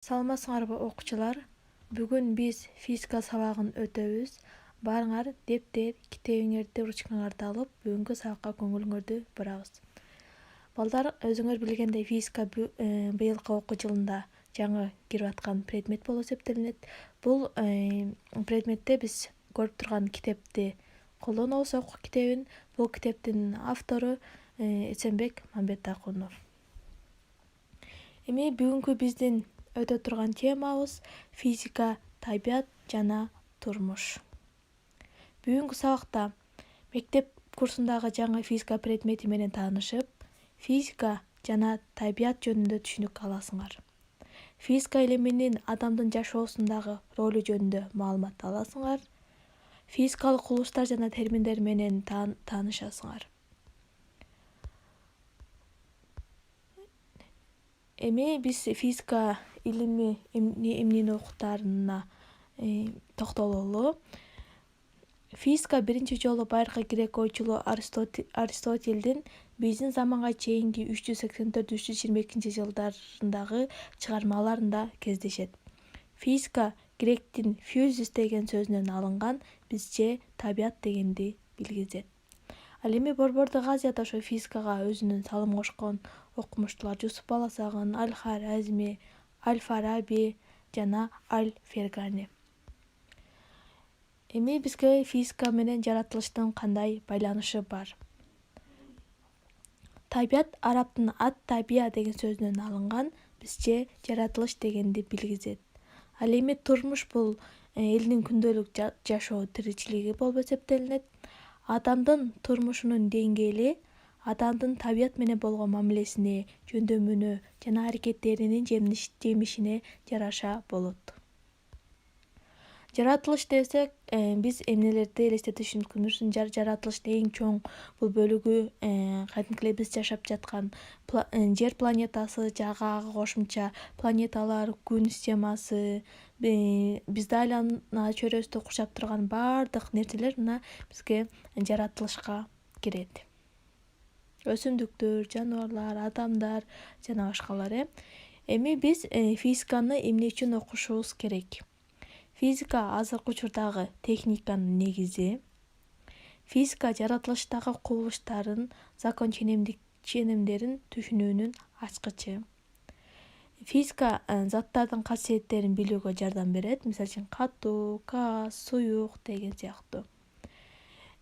Саламатсыңарбы окуучулар? Бүгүн биз физика сабагын өтөбүз. Барыңар дептер, китебиңерди, ручкаңарды алып, бүгүнкү сабакка көңүлүңөрдү бурабыз. Балдар, өзүңөр билгендей физика быйылкы окуу жылында жаңы кирип аткан предмет болуп эсептелинет. Бул предметте биз көрүп турган китепти колдонобуз, окуу китебин. Бул китептин автору Эсенбек Мамбетакунов. Эми бүгүнкү биздин өтө турган темабыз физика, табият жана турмуш. Бүгүнкү сабакта мектеп курсундагы жаңы физика предмети менен таанышып, физика жана табият жөнүндө түшүнүк аласыңар. Физика илиминин адамдын жашоосундагы ролу жөнүндө маалымат аласыңар. Физикалык кубулуштар жана терминдер менен таанышасыңар. Эми биз физика илими эмнени окутаарына токтололу. Физика биринчи жолу байыркы грек ойчулу Аристотельдин биздин заманга чейинки 384-322 жылдарындагы чыгармаларында кездешет. Физика гректин физис деген сөзүнөн алынган, бизче табият дегенди билгизет. Ал эми Борбордук Азияда ошо физикага өзүнүн салым кошкон окумуштуулар Жусуп Баласагын, Аль-Харазми, Аль-Фараби жана Аль-Фергани. Эми бизге физика менен жаратылыштын кандай байланышы бар? Табият арабтын ат-табия деген сөзүнөн алынган, бизче жаратылыш дегенди билгизет. Ал эми турмуш бул элдин күндөлүк жашоо тиричилиги болуп эсептелинет. Адамдын турмушунун деңгээли адамдын табият менен болгон мамилесине, жөндөмүнө жана аракеттеринин жемишине жараша болот. Жаратылыш десек, биз эмнелерди элестетишибиз мүмкүн? Жаратылыштын эң чоң бул бөлүгү кадимки эле биз жашап жаткан жер планетасы, жагы ага кошумча планеталар, күн системасы, бизди айлана чөйрөсүндө курчап турган баардык нерселер мына бизге жаратылышка кирет. Өсүмдүктөр, жаныбарлар, адамдар жана башкалар. Эми биз физиканы эмне үчүн окушубуз керек? Физика азыркы учурдагы техниканын негизи. Физика жаратылыштагы кубулуштардын закон ченемдерин түшүнүүнүн ачкычы. Физика заттардын касиеттерин билүүгө жардам берет, мисалы үчүн катуу, газ, суюк деген сыяктуу.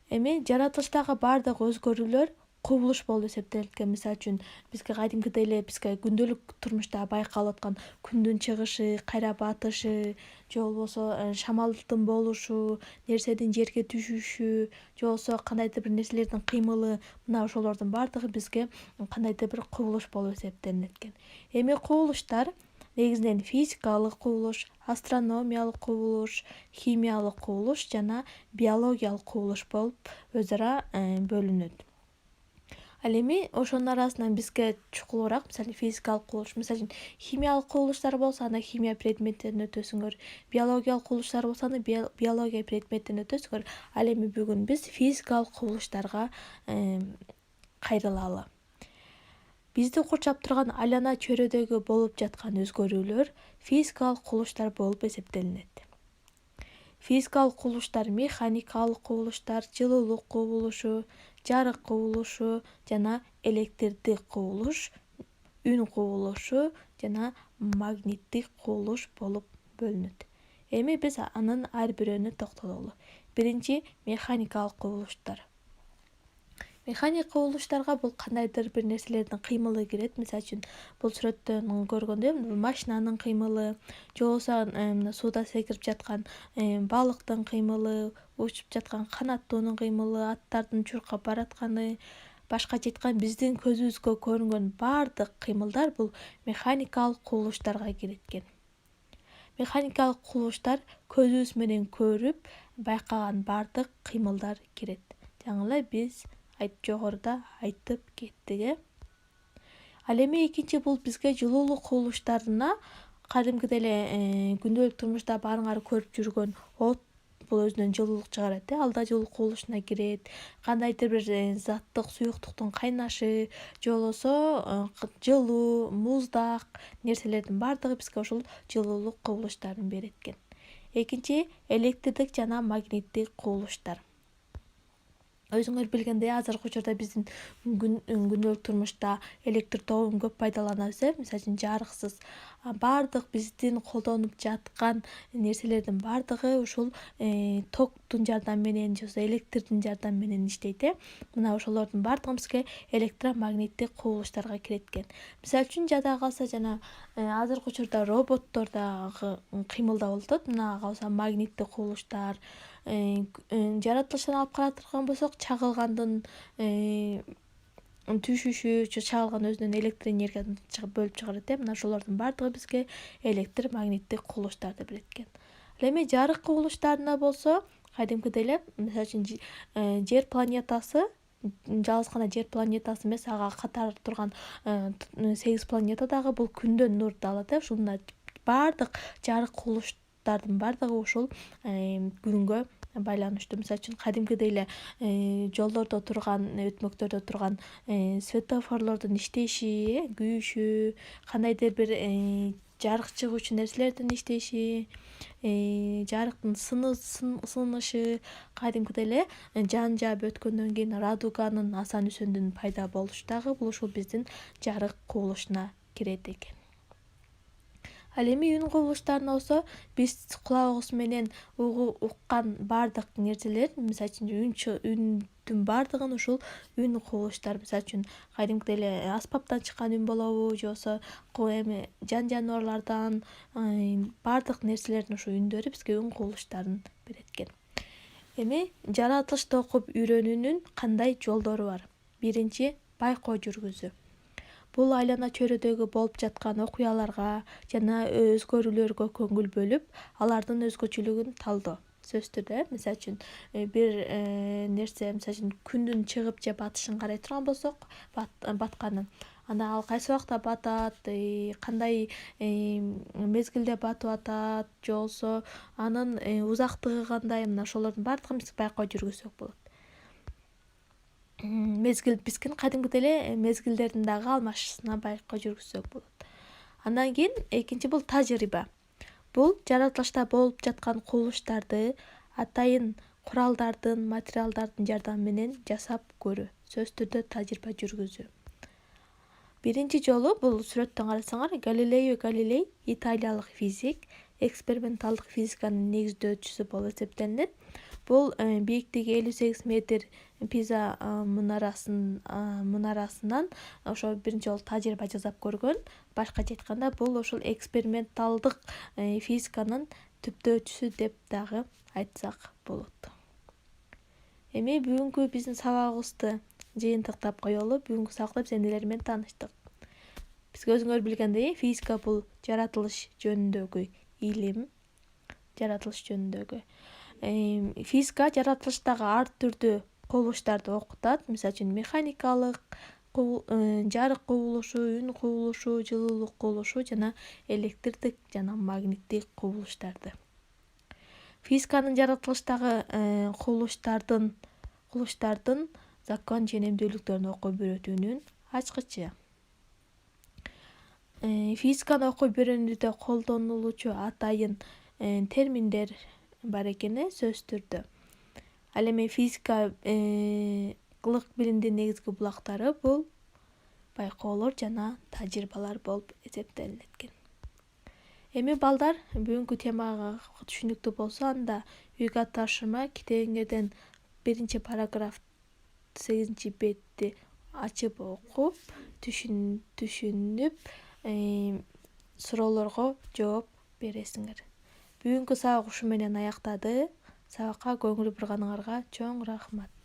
Эми жаратылыштагы баардык өзгөрүүлөр кубулуш болуп эсептелет экен. Мисалы үчүн бизге кадимкидей эле күндөлүк турмушта байкалып аткан күндүн чыгышы, кайра батышы, же болбосо шамалдын болушу, нерсенин жерге түшүшү, же болбосо кандайдыр бир нерселердин кыймылы, мына ошолордун баардыгы бизге кандайдыр бир кубулуш болуп эсептелинет экен. Эми кубулуштар негизинен физикалык кубулуш, астрономиялык кубулуш, химиялык кубулуш жана биологиялык кубулуш болуп өз ара бөлүнөт. Ал эми ошонун арасынан бизге чукулураак, мисалы физикалык кубулуш, мисалы үчүн химиялык кубулуштар болсо, анда химия предметтерин өтөсүңөр, биологиялык кубулуштар болсо, анда биология предметтерин өтөсүңөр. Ал эми бүгүн биз физикалык кубулуштарга кайрылалы. Бизди курчап турган айлана чөйрөдөгү болуп жаткан өзгөрүүлөр физикалык кубулуштар болуп эсептелинет. Физикалык кубулуштар механикалык кубулуштар, жылуулук кубулушу, жарык кубулушу жана электриктик кубулуш, үн кубулушу жана магниттик кубулуш болуп бөлүнөт. Эми биз анын ар бирөөнү токтололу. Биринчи, механикалык кубулуштар. Механик кубулуштарга бул кандайдыр бир нерселердин кыймылы кирет. Мисалы үчүн бул сүрөттөн көргөндөй машинанын кыймылы, же болбосо сууда секирип жаткан балыктын кыймылы, учуп жаткан канаттуунун кыймылы, аттардын чуркап баратканы, башкача айтканда биздин көзүбүзгө көрүнгөн баардык кыймылдар бул механикалык кубулуштарга кирет экен. Механикалык кубулуштар көзүбүз менен көрүп байкаган баардык кыймылдар кирет. Жаңы эле биз жогоруда айтып кеттик. Ал эми экинчи бул бизге жылуулук кубулуштарына кадимкидей эле күндөлүк турмушта баарыңар көрүп жүргөн от бул өзүнөн жылуулук чыгарат. Ал да жылуулук кубулушуна кирет. Кандайдыр бир заттык суюктуктун кайнашы же болбосо жылуу, муздак нерселердин баардыгы бизге ушул жылуулук кубулуштарын берет экен. Экинчи электрдик жана магниттик кубулуштар. Өзүңөр билгендей, азыркы учурда биздин күнүлүк турмушта электр тогун көп пайдаланабыз. Мисалы үчүн жарыксыз баардык биздин колдонуп жаткан нерселердин баардыгы ушул токтун жардамы менен же болбосо электрдин жардамы менен иштейт. Мына ошолордун баардыгы бизге электромагниттик кубулуштарга кирет экен. Мисалы үчүн жада калса жана азыркы учурда роботтор дагы кыймылдап атат. Мына калса магниттик кубулуштар, жаратылыштан алып карап турган болсок, чагылгандын түшүшү, чагылган өзүнөн электр энергиясын бөлүп чыгарат. Мына ошолордун баардыгы бизге электромагниттик кубулуштарды берет экен. Ал эми жарык кубулуштарына болсо, кадимкидей эле, мисалы үчүн жер планетасы, жалгыз гана жер планетасы эмес, ага катары турган 8 планета дагы бул күндөн нурду алат. Ушунда баардык жарык кубулуштардын баардыгы ушул күнгө байланыштуу. Мисалы үчүн кадимкидей эле жолдордо турган, өтмөктөрдө турган светофорлордун иштеши, күйүшү, кандайдыр бир жарык чыгуучу нерселердин иштеши, жарыктын сынышы, кадимкидей эле жан жаап өткөндөн кийин радуганын асан үсөндүн пайда болушу дагы бул ушул биздин жарык кубулушуна кирет экен. Ал эми үн кубулуштарына болсо, биз кулагыбыз менен уккан баардык нерселер, мисалы үчүн үндүн баардыгын ушул үн кубулуштар, мисалы үчүн кадимкидей эле аспаптан чыккан үн болобу, же болбосо эми жан-жаныбарлардан баардык нерселердин ушул үндөрү бизге үн кубулуштарын берет экен. Эми жаратылышты окуп үйрөнүүнүн кандай жолдору бар? Биринчи, байкоо жүргүзүү. Бул айлана чөйрөдөгү болуп жаткан окуяларга жана өзгөрүүлөргө көңүл бөлүп, алардын өзгөчөлүгүн талдоо. Сөзсүз түрдө, мисалы үчүн бир нерсе, мисалы үчүн күндүн чыгып же батышын карай турган болсок, батканын, анда ал кайсы убакта батат, кандай мезгилде батып атат, же болбосо анын узактыгы кандай, мына ошолордун баардыгын биз байкоо жүргүзсөк болот. Мезгил бизгин кадимкидей эле мезгилдердин дагы алмашысына байкоо жүргүзсөк болот. Андан кийин экинчи бул тажрыйба. Бул жаратылышта болуп жаткан кубулуштарды атайын куралдардын, материалдардын жардамы менен жасап көрүү. Сөзсүз түрдө тажрыйба жүргүзүү. Биринчи жолу бул сүрөттөн карасаңар, Галилео Галилей, италиялык физик, эксперименталдык физиканын негиздөөчүсү болуп эсептелинет. Бул бийиктиги 58 метр Пиза мунарасынан ошо биринчи жолу тажрыйба жасап көргөн. Башкача айтканда, бул ошол эксперименталдык физиканын түптөөчүсү деп дагы айтсак болот. Эми бүгүнкү биздин сабагыбызды жыйынтыктап коелу. Бүгүнкү сабакта биз эмнелер менен тааныштык? Бизге өзүңөр билгендей, физика бул жаратылыш жөнүндөгү илим, жаратылыш жөнүндөгү. Физика жаратылыштагы ар түрдүү кубулуштарды окутат. Мисалы үчүн механикалык, жарык кубулушу, үн кубулушу, жылуулук кубулушу жана электрдик жана магниттик кубулуштарды. Физиканын жаратылыштагы кубулуштардын закон ченемдүүлүктөрүн окуп үйрөтүүнүн ачкычы. Физиканы окуп үйрөнүүдө колдонулуучу атайын терминдер бар экен, сөзсүз түрдө. Ал эми физикалык билимдин негизги булактары бул байкоолор жана тажрыйбалар болуп эсептелинет экен. Эми балдар, бүгүнкү темага түшүнүктүү болсо, анда үйгө тапшырма китебиңерден биринчи параграф 8 бетти ачып окуп, түшүнүп, суроолорго жооп бересиңер. Бүгүнкү сабак ушу менен аяктады. Сабакка көңүл бурганыңарга чоң рахмат.